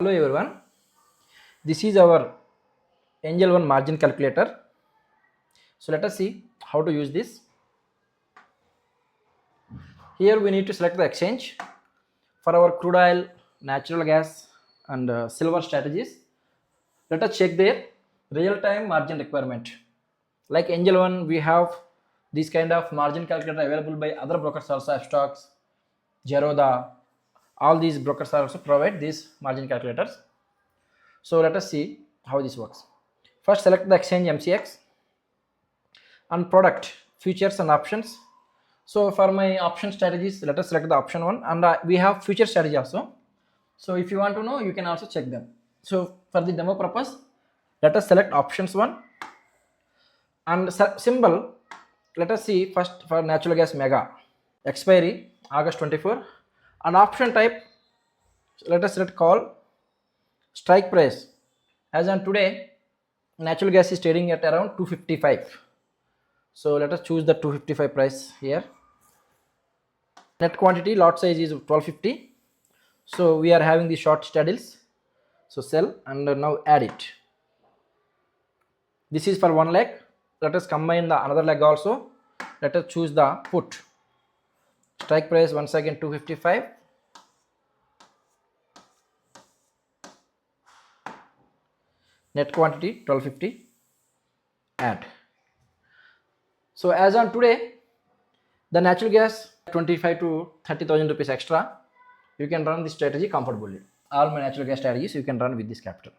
Hello everyone, this is our Angel One margin calculator. So let us see how to use this. Here we need to select the exchange for our crude oil, natural gas and silver strategies. Let us check their real-time margin requirement. Like Angel One, we have this kind of margin calculator available by other brokers also, Fstocks, Zerodha. All these brokers are also provide these margin calculators. So let us see how this works. First select the exchange MCX and product futures and options. So for my option strategies, let us select the option one, and we have future strategy also. So if you want to know, you can also check them. So for the demo purpose, let us select options one and symbol. Let us see first for natural gas mega expiry August 24 and option type. Let us select call. Strike price as on today, natural gas is trading at around 255. So let us choose the 255 price here. Net quantity lot size is 1250. So we are having the short straddles. So sell and now add it. This is for one leg. Let us combine the another leg also. Let us choose the put. Strike price once again 255. Net quantity 1250. Add. So as on today, the natural gas 25 to 30,000 rupees extra. You can run this strategy comfortably. All my natural gas strategies you can run with this capital.